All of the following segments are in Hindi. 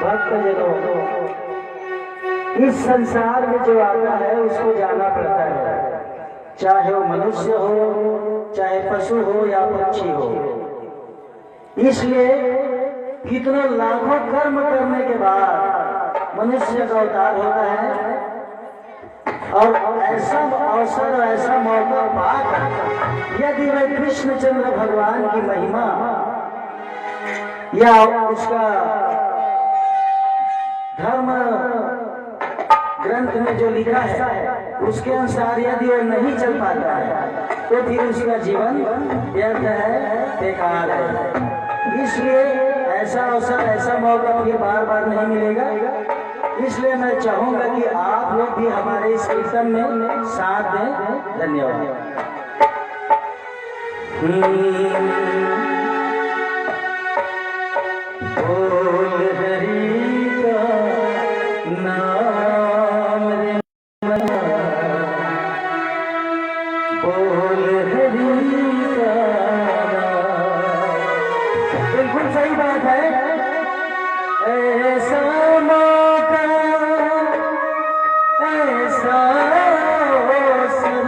भक्तजनों, इस संसार में जो आता है उसको जाना पड़ता है, चाहे वो मनुष्य हो, चाहे पशु हो या पक्षी हो। इसलिए कितनों लाखों कर्म करने के बाद मनुष्य का अवतार होता है और ऐसा अवसर और ऐसा मौका पाकर यदि वह कृष्णचंद्र भगवान की महिमा या उसका धर्म ग्रंथ में जो लिखा है उसके अनुसार यदि वो नहीं चल पाता है तो फिर उसका जीवन व्यर्थ है, बेकार है। इसलिए ऐसा अवसर, ऐसा मौका फिर बार बार नहीं मिलेगा। इसलिए मैं चाहूंगा कि आप लोग भी हमारे इस कीर्तन में साथ दें। धन्यवाद। बोल हरि का नाम रे मना, बोल हरि का नाम। बिल्कुल सही बात है। ऐसा मौका, ऐसा अवसर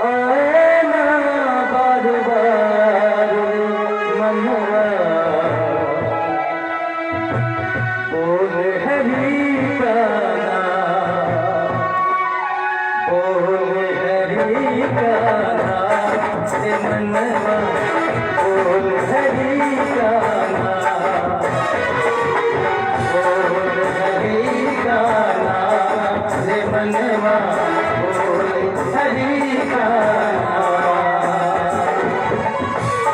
आए ना बार बार मनवा, बोल हरि का नाम, बोल हरि का नाम से मनवा, बोल हरि का नाम, बोल हरि का नाम से मनवा, बोल हरि का नाम।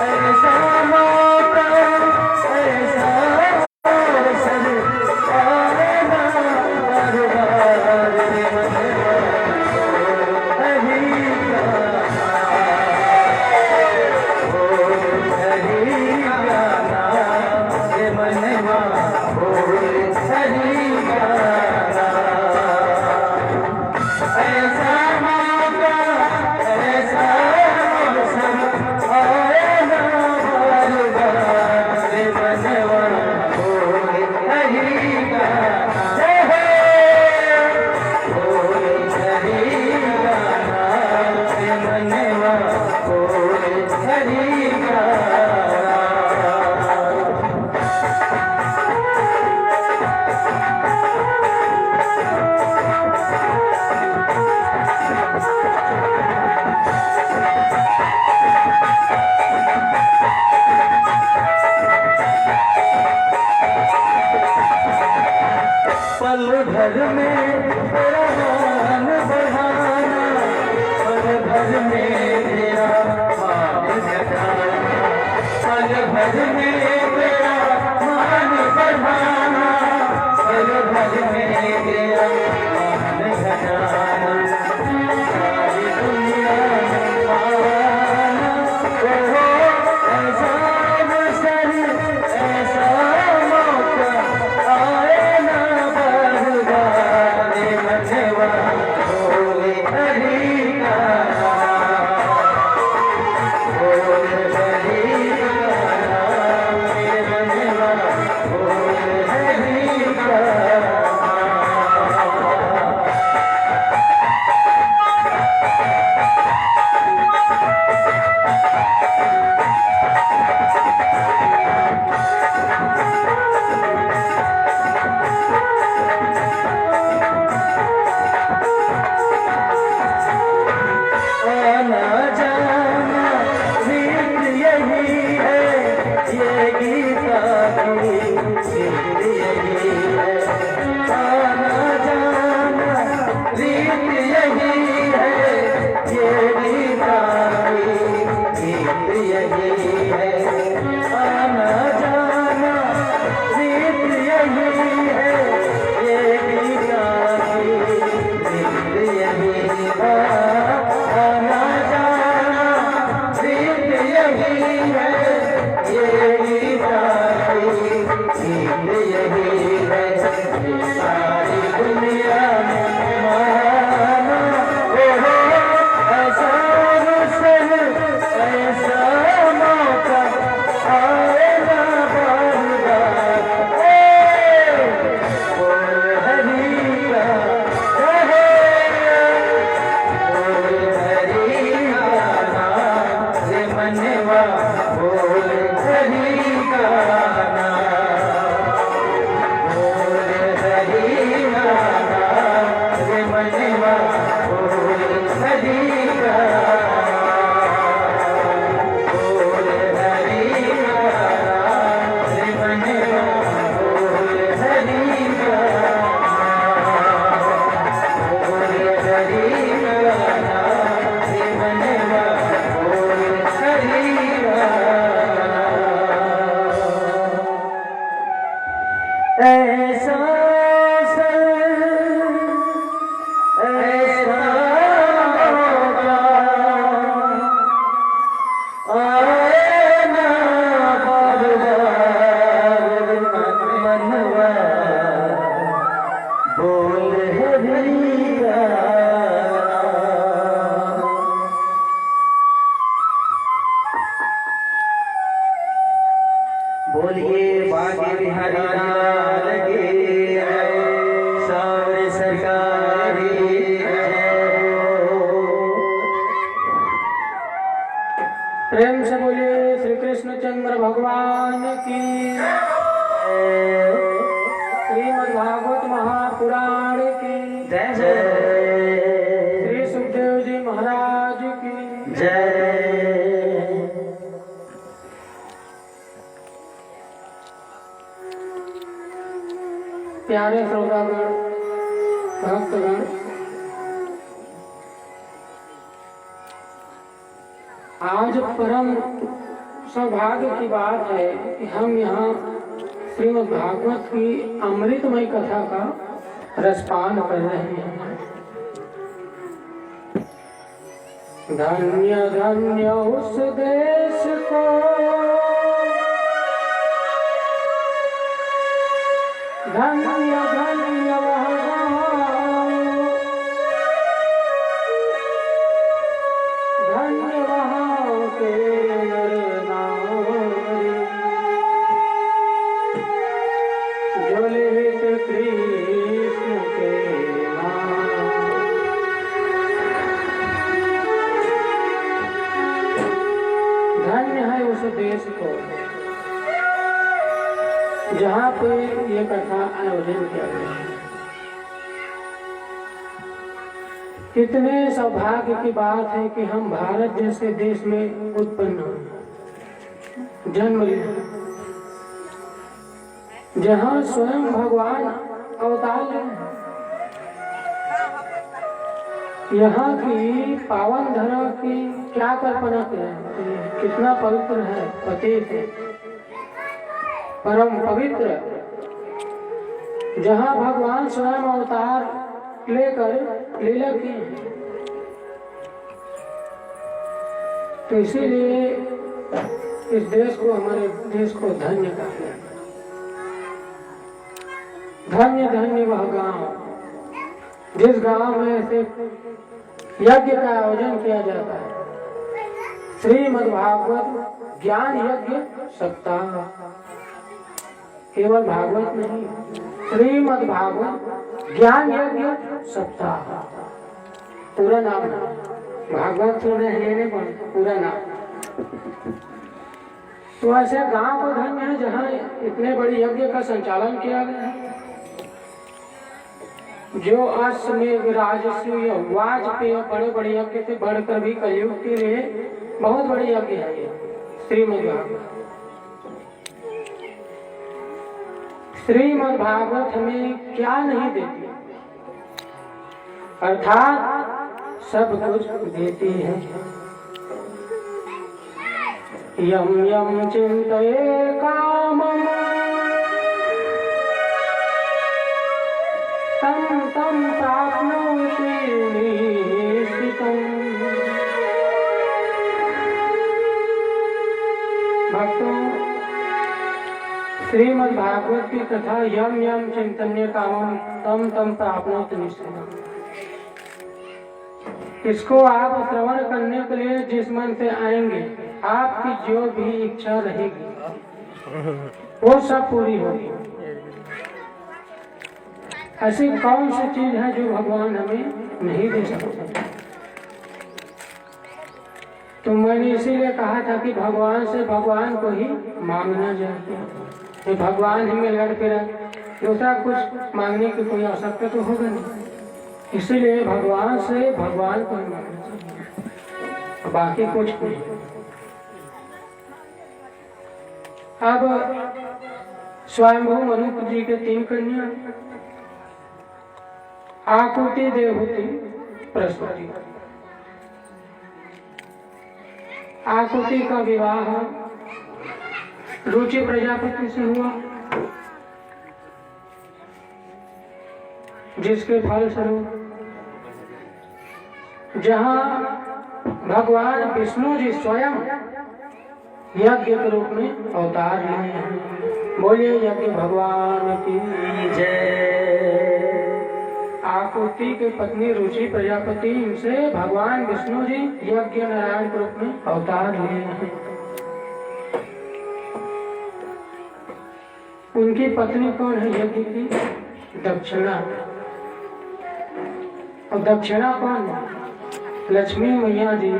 ऐसा मौका, ऐसा अवसर आए ना बार बार मनवा, बोल हरि का नाम, बोल हरि का नाम से मनवा, बोल हरि का नाम। ऐसा मौका, ऐसा अवसर आए ना बार बार मनवा, बोल हरि का नाम, बोल हरि का नाम से मनवा, बोल हरि का पल भर में तेरा मान बढ़ाना, पल भर में तेरा मान घटाना, पल भर में तेरा मान बढ़ाना, पल भर में तेरा मान घटाना, सारी दुनिया में पाना, ओहो ऐसा अवसर, ऐसा मौका आए ना बार बार मनवा, बोल हरि का नाम, बोल हरि का नाम बोलिए बाकी बिहारी लाल की सावरे सरकार की जय हो। प्रेम से बोलिए श्री कृष्णचंद्र भगवान की। श्रीमद् भागवत महापुराण की जय जय। श्री सुखदेव जी महाराज की जय। प्यारे श्रोतागण, भक्तगण, आज परम सौभाग्य की बात है कि हम यहाँ श्रीमद् भागवत की अमृतमय कथा का रसपान कर रहे हैं। धन्य धन्य उस देश को, धन्य धन्य वह गाँव, धन्य वहाँ के नर नारी, जो लिहित कृष्ण के नाम। धन्य है उस देश को जहाँ पे ये कथा आयोजन किया गया है। कितने सौभाग्य की बात है कि हम भारत जैसे देश में उत्पन्न हुए, जन्म लिया, जहाँ स्वयं भगवान अवतार है। यहाँ की पावन धरा की क्या कल्पना करें, कितना पवित्र है, पतित है, परम पवित्र, जहाँ भगवान स्वयं अवतार लेकर लीला की। तो इसीलिए इस देश को, हमारे देश को धन्य कहते हैं। धन्य धन्य वह गांव जिस गांव में ऐसे यज्ञ का आयोजन किया जाता है। श्रीमद् भागवत ज्ञान यज्ञ सप्ताह, केवल भागवत नहीं, श्रीमद् भागवत ज्ञान यज्ञ सप्ताह, पूरा नाम है। भागवत सुने लेने पर पूरा नाम। तो ऐसे गांव को धन्य है जहाँ इतने बड़ी यज्ञ का संचालन किया गया है। जो अश्वमेध राजसूय वाजपेय बड़े बड़े यज्ञ से बढ़कर भी कलयुग के लिए बहुत बड़ी यज्ञ है ये श्रीमद् भागवत। श्रीमद् भागवत हमें क्या नहीं देती, अर्थात सब कुछ देती है। यम यम चिंतये कामम् तं तं प्राप्नोति निश्चितम्। भक्तों, श्रीमद् भागवत की कथा यम यम चिंतन्य कामम तम तम प्राप्नोति निश्चितम्। इसको आप श्रवण करने के लिए जिस मन से आएंगे, आपकी जो भी इच्छा रहेगी वो सब पूरी होगी। ऐसी कौन सी चीज है जो भगवान हमें नहीं दे सकते? तो मैंने इसीलिए कहा था कि भगवान से भगवान को ही मांगना चाहिए। भगवान हमें लड़ फिर दूसरा कुछ मांगने की कोई आवश्यकता तो होगा नहीं। इसीलिए भगवान से भगवान को ही मांगना चाहिए, बाकी कुछ नहीं। अब स्वयंभू मनु जी के 3 कन्या, आकुति, देवहूति, प्रसूति। आकुति का विवाह रुचि प्रजापति से हुआ, जिसके फलस्वरूप जहाँ भगवान विष्णु जी स्वयं यज्ञ के रूप में अवतार लिए हैं। बोलिए यज्ञ भगवान की जय। आकुति की पत्नी रुचि प्रजापति, इनसे भगवान विष्णु जी यज्ञ नारायण के रूप में अवतार लिए हैं। उनकी पत्नी कौन है यज्ञ की? दक्षिणा। और दक्षिणा कौन है? लक्ष्मी मैया जी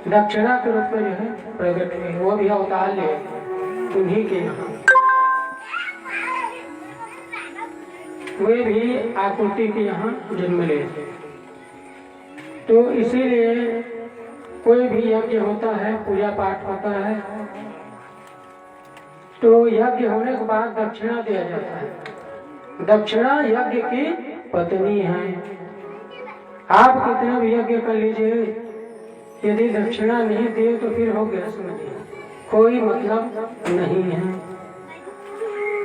दक्षिणा के रूप में जो है प्रकट हुए, वो भी अवतार ले उन्हीं के यहाँ। वे भी आकृति के यहाँ जन्म ले। तो इसीलिए कोई भी यज्ञ होता है, पूजा पाठ होता है, तो यज्ञ होने के बाद दक्षिणा दिया जाता है। दक्षिणा यज्ञ की पत्नी है। आप कितना भी यज्ञ कर लीजिए, यदि दक्षिणा नहीं दिए तो फिर हो गया, समझिए कोई मतलब नहीं है।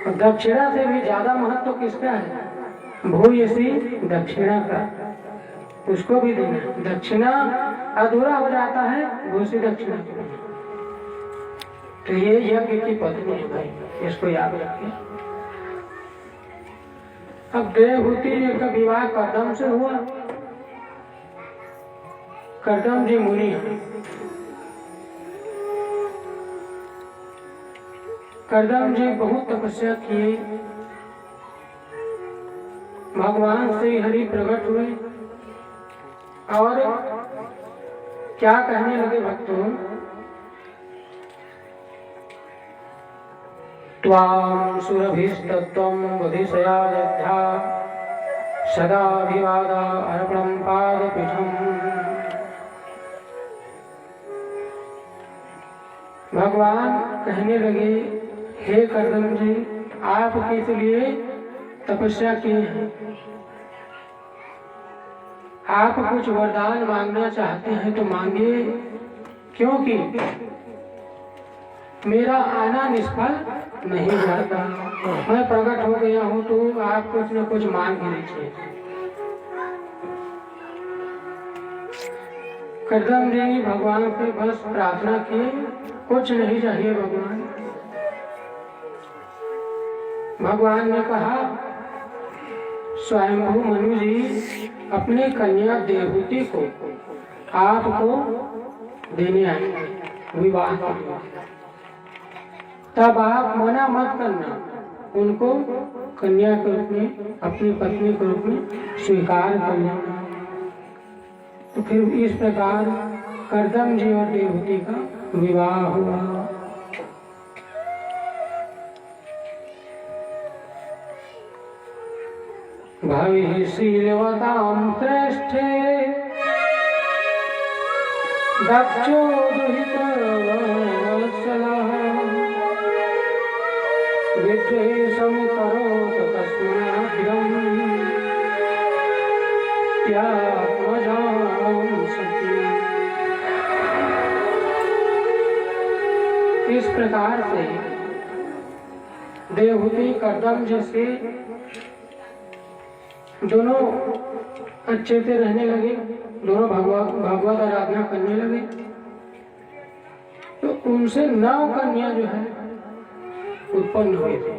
और दक्षिणा से भी ज्यादा महत्व तो किसका है? भूयसी दक्षिणा का, उसको भी देना। दक्षिणा अधूरा हो जाता है भूसी दक्षिणा के बिना। तो ये यज्ञ की पत्नी है भाई, इसको याद रखिए। अब देवहूति जी का विवाह कर्दम से हुआ। कर्दम जी मुनि हैं। कर्दम जी बहुत तपस्या किए, भगवान श्री हरि प्रकट हुए और क्या कहने लगे भक्तों? त्वां सुरभिस्तत्त्वं बुधिशयायोध्या सदाभिवादा अर्पणं पादपीठम्। भगवान कहने लगे, हे कर्दम जी, आप किस लिए तपस्या किए हैं? आप कुछ वरदान मांगना चाहते हैं तो मांगिए, क्योंकि मेरा आना निष्फल नहीं जाता। मैं प्रकट हो गया हूँ तो आप कुछ न कुछ मांग लीजिए। कर्दम जी भगवान से बस प्रार्थना की, कुछ नहीं चाहिए भगवान। भगवान ने कहा, स्वयंभू मनु जी अपने कन्या देवहूति को आपको देने आएंगे विवाह के लिए, तब आप मना मत करना, उनको कन्या के रूप में, अपनी पत्नी के रूप में स्वीकार कर लेना। तो फिर इस प्रकार कर्दम जी और देवहूति का विवाह हुआ। भविशीलवतां श्रेष्ठे दक्षो दुहितवत्सलः विद्वेषं करोत तस्माद्यं त्यात्मजां सती। इस प्रकार से देवहूति कर्दम जैसे दोनों अच्छे से रहने लगे, दोनों भगवत आराधना करने लगे। तो उनसे 9 कन्या जो है उत्पन्न हुई थी।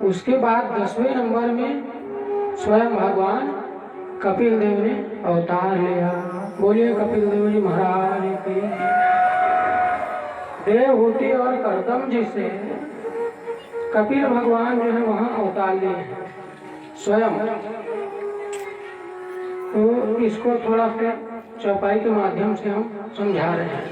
उसके बाद 10वें नंबर में स्वयं भगवान कपिल देव ने अवतार लिया। बोलिए कपिल देव जी महाराज की। देवहूति और कर्दम जी से कपिल भगवान जो है वहां अवतार लिए हैं स्वयं। तो इसको थोड़ा सा चौपाई के माध्यम से हम समझा रहे हैं।